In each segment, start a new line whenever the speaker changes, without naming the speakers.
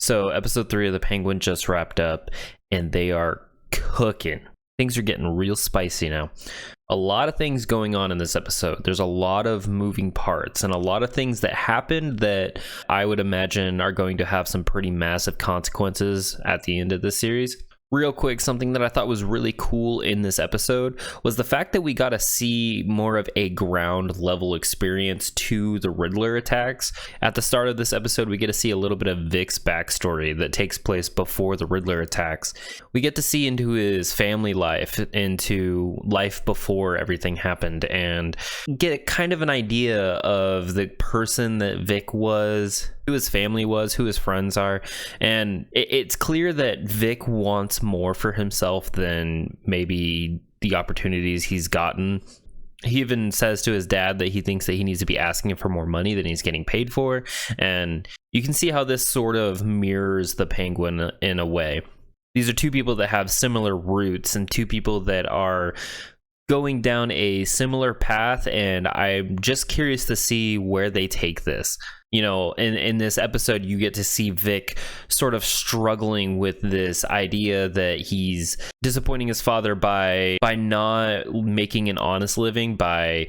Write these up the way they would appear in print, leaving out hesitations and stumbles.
So episode 3 of The Penguin just wrapped up, and they are cooking. Things are getting real spicy now. A lot of things going on in this episode. There's a lot of moving parts and a lot of things that happened that I would imagine are going to have some pretty massive consequences at the end of this series. Real quick, something that I thought was really cool in this episode was the fact that we got to see more of a ground level experience to the Riddler attacks. At the start of this episode, we get to see a little bit of Vic's backstory that takes place before the Riddler attacks. We get to see into his family life, into life before everything happened, and get kind of an idea of the person that Vic was, who his family was, who his friends are. And it's clear that Vic wants more for himself than maybe the opportunities he's gotten. He even says to his dad that he thinks that he needs to be asking him for more money than he's getting paid for. And you can see how this sort of mirrors the Penguin in a way. These are two people that have similar roots and two people that are going down a similar path, and I'm just curious to see where they take this. You know, in this episode, you get to see Vic sort of struggling with this idea that he's disappointing his father by not making an honest living, by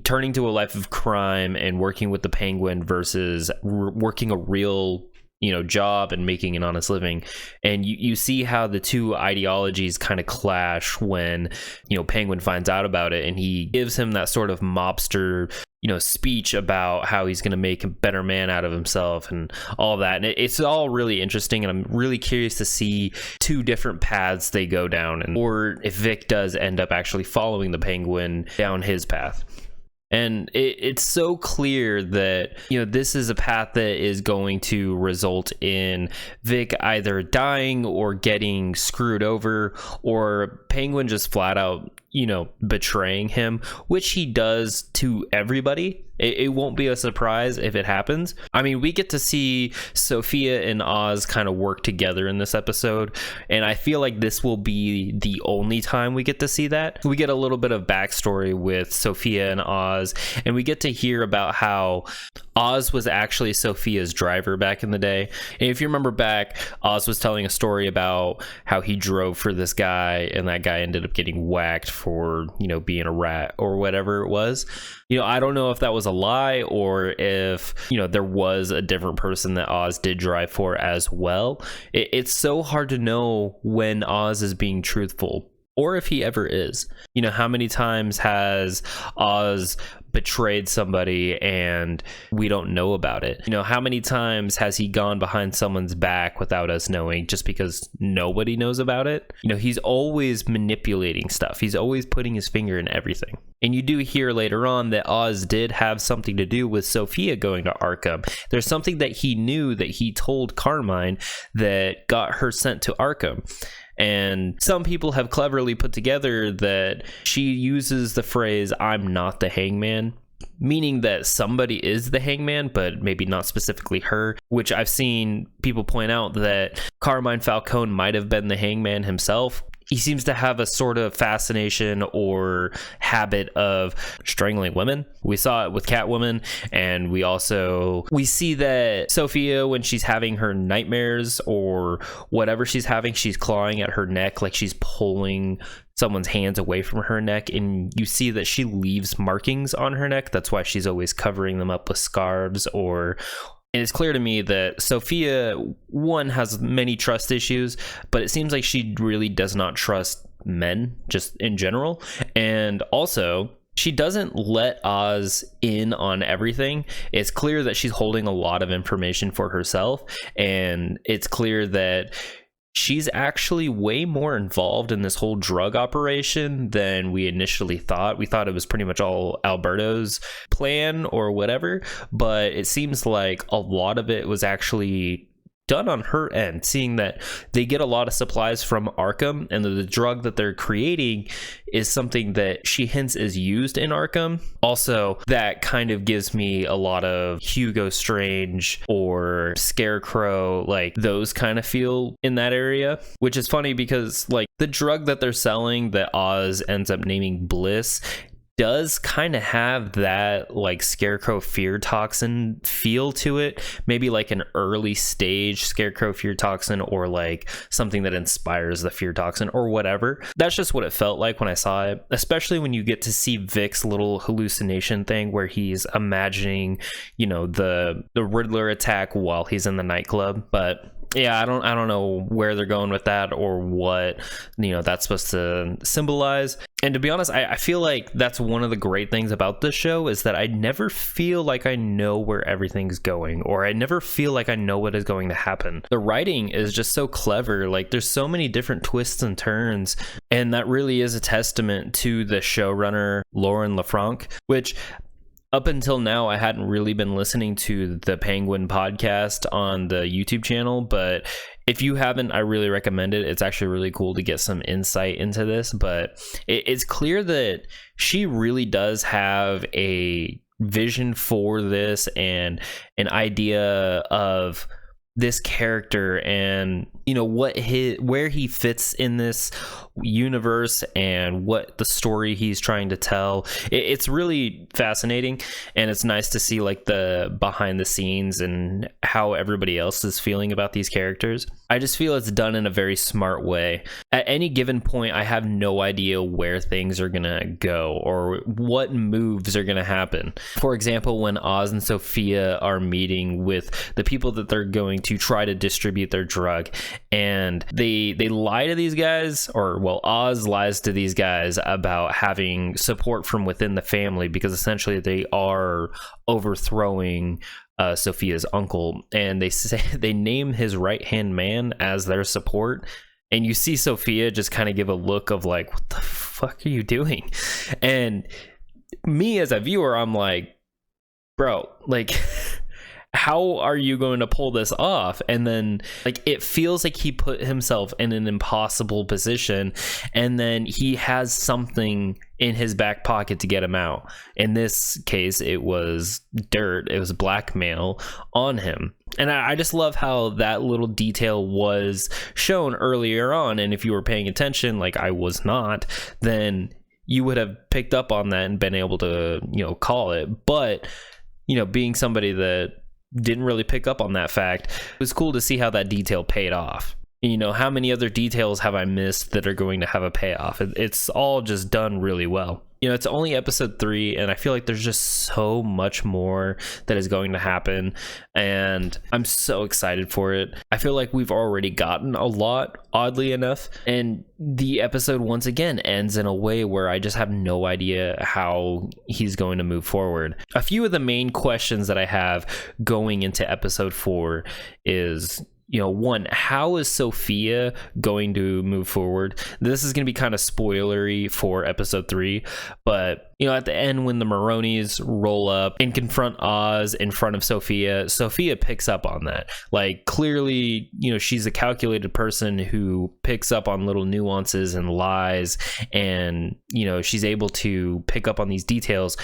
turning to a life of crime and working with the Penguin versus working a real job and making an honest living. And you see how the two ideologies kind of clash when Penguin finds out about it, and he gives him that sort of mobster speech about how he's going to make a better man out of himself and all that. And it's all really interesting, and I'm really curious to see two different paths they go down, or if Vic does end up actually following the Penguin down his path. And it's so clear that, this is a path that is going to result in Vic either dying or getting screwed over, or Penguin just flat out, betraying him, which he does to everybody. It won't be a surprise if it happens. I mean, we get to see Sophia and Oz kind of work together in this episode, and I feel like this will be the only time we get to see that. We get a little bit of backstory with Sophia and Oz, and we get to hear about how Oz was actually Sophia's driver back in the day. And if you remember back, Oz was telling a story about how he drove for this guy, and that guy ended up getting whacked for, being a rat or whatever it was. I don't know if that was a lie or if, there was a different person that Oz did drive for as well. It's so hard to know when Oz is being truthful, or if he ever is. How many times has Oz betrayed somebody and we don't know about it? How many times has he gone behind someone's back without us knowing, just because nobody knows about it? He's always manipulating stuff. He's always putting his finger in everything. And you do hear later on that Oz did have something to do with Sophia going to Arkham. There's something that he knew that he told Carmine that got her sent to Arkham. And some people have cleverly put together that she uses the phrase, "I'm not the hangman," meaning that somebody is the hangman, but maybe not specifically her, which I've seen people point out that Carmine Falcone might have been the hangman himself. He seems to have a sort of fascination or habit of strangling women. We saw it with Catwoman, and we see that Sophia, when she's having her nightmares or whatever she's having, she's clawing at her neck like she's pulling someone's hands away from her neck, and you see that she leaves markings on her neck. That's why she's always covering them up with scarves. And it's clear to me that Sophia, one, has many trust issues, but it seems like she really does not trust men, just in general. And also, she doesn't let Oz in on everything. It's clear that she's holding a lot of information for herself, and it's clear that she's actually way more involved in this whole drug operation than we initially thought. We thought it was pretty much all Alberto's plan or whatever, but it seems like a lot of it was actually done on her end, seeing that they get a lot of supplies from Arkham, and the drug that they're creating is something that she hints is used in Arkham. Also, that kind of gives me a lot of Hugo Strange or Scarecrow, like those kind of feel in that area, which is funny because like the drug that they're selling that Oz ends up naming Bliss does kind of have that like Scarecrow fear toxin feel to it, maybe like an early stage Scarecrow fear toxin, or like something that inspires the fear toxin or whatever. That's just what it felt like when I saw it, especially when you get to see Vic's little hallucination thing where he's imagining, you know, the Riddler attack while he's in the nightclub. But yeah, I don't know where they're going with that or what, you know, that's supposed to symbolize. And to be honest, I feel like that's one of the great things about this show, is that I never feel like I know where everything's going, or I never feel like I know what is going to happen. The writing is just so clever. Like, there's so many different twists and turns, and that really is a testament to the showrunner Lauren LaFranc, which up until now, I hadn't really been listening to the Penguin podcast on the YouTube channel, but if you haven't, I really recommend it. It's actually really cool to get some insight into this, but it's clear that she really does have a vision for this and an idea of this character, and you know where he fits in this universe and what the story he's trying to tell. It's really fascinating, and it's nice to see like the behind the scenes and how everybody else is feeling about these characters. I just feel it's done in a very smart way. At any given point, I have no idea where things are gonna go or what moves are gonna happen. For example, when Oz and Sophia are meeting with the people that they're going to try to distribute their drug, and they lie to these guys, or well, Oz lies to these guys about having support from within the family, because essentially they are overthrowing Sophia's uncle, and they name his right hand man as their support. And you see Sophia just kind of give a look of like, what the fuck are you doing? And me as a viewer, I'm like, bro, like how are you going to pull this off? And then like it feels like he put himself in an impossible position, and then he has something in his back pocket to get him out. In this case, it was dirt, it was blackmail on him. And I just love how that little detail was shown earlier on, and if you were paying attention, like I was not, then you would have picked up on that and been able to, you know, call it. But you know, being somebody that didn't really pick up on that fact, it was cool to see how that detail paid off. You know, how many other details have I missed that are going to have a payoff? It's all just done really well. You know, it's only episode 3, and I feel like there's just so much more that is going to happen, and I'm so excited for it. I feel like we've already gotten a lot, oddly enough, and the episode once again ends in a way where I just have no idea how he's going to move forward. A few of the main questions that I have going into episode 4 is, you know, one, how is Sophia going to move forward? This is going to be kind of spoilery for episode 3, but you know, at the end when the Maronis roll up and confront Oz in front of Sophia, Sophia picks up on that. Like, clearly, you know, she's a calculated person who picks up on little nuances and lies, and you know, she's able to pick up on these details.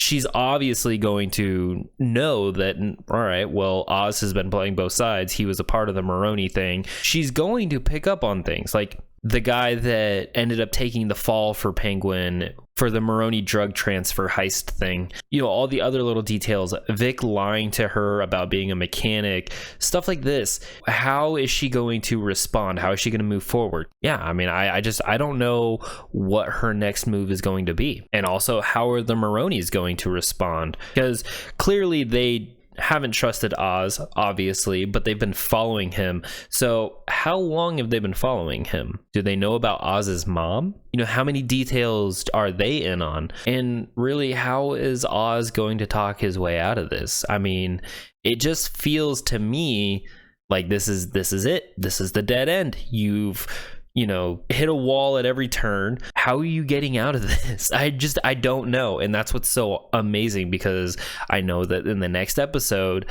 She's obviously going to know that, all right, well, Oz has been playing both sides. He was a part of the Maroni thing. She's going to pick up on things like the guy that ended up taking the fall for Penguin for the Maroni drug transfer heist thing. You know, all the other little details, Vic lying to her about being a mechanic, stuff like this. How is she going to respond? How is she going to move forward? Yeah, I mean, I don't know what her next move is going to be. And also, how are the Maronis going to respond? Because clearly they haven't trusted Oz, obviously, but they've been following him. So how long have they been following him? Do they know about Oz's mom? You know, how many details are they in on? And really, how is Oz going to talk his way out of this? I mean, it just feels to me like this is it. This is the dead end. You've, you know, hit a wall at every turn. How are you getting out of this? I don't know. And that's what's so amazing, because I know that in the next episode,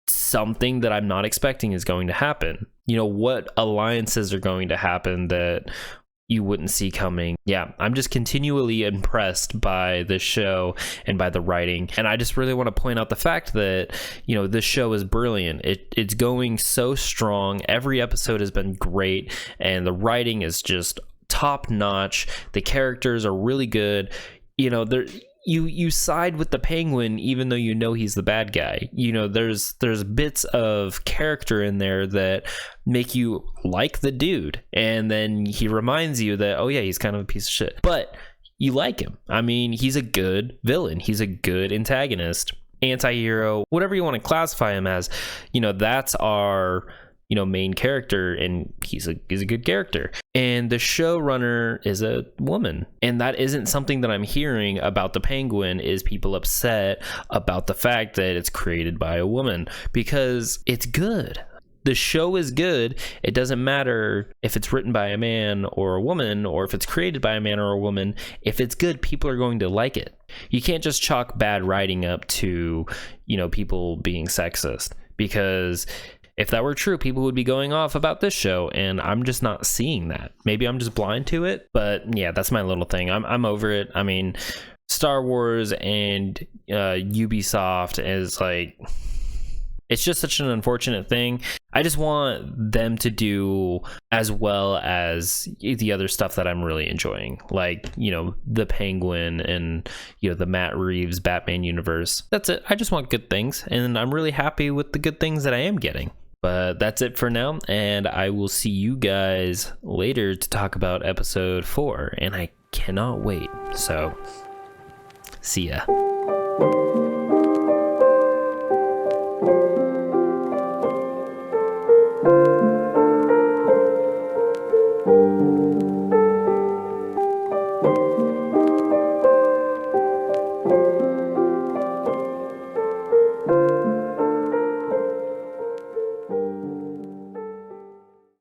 something that I'm not expecting is going to happen. You know, what alliances are going to happen that you wouldn't see coming. Yeah, I'm just continually impressed by this show and by the writing, and I just really want to point out the fact that, you know, this show is brilliant. It's going so strong. Every episode has been great, and the writing is just top notch. The characters are really good. you know, there you side with the Penguin even though you know he's the bad guy. You know, there's bits of character in there that make you like the dude, and then he reminds you that, oh yeah, he's kind of a piece of shit, but you like him. I mean, he's a good villain, he's a good antagonist, anti-hero, whatever you want to classify him as. You know, that's our, you know, main character, and he's a good character. And the showrunner is a woman, and that isn't something that I'm hearing about the Penguin, is people upset about the fact that it's created by a woman, because it's good. The show is good. It doesn't matter if it's written by a man or a woman, or if it's created by a man or a woman. If it's good, people are going to like it. You can't just chalk bad writing up to, you know, people being sexist, because if that were true, people would be going off about this show, and I'm just not seeing that. Maybe I'm just blind to it, but yeah, that's my little thing. I'm over it. I mean, Star Wars and Ubisoft is like, it's just such an unfortunate thing. I just want them to do as well as the other stuff that I'm really enjoying, like, you know, the Penguin and, you know, the Matt Reeves Batman universe. That's it. I just want good things, and I'm really happy with the good things that I am getting. But that's it for now, and I will see you guys later to talk about episode 4, and I cannot wait. So, see ya.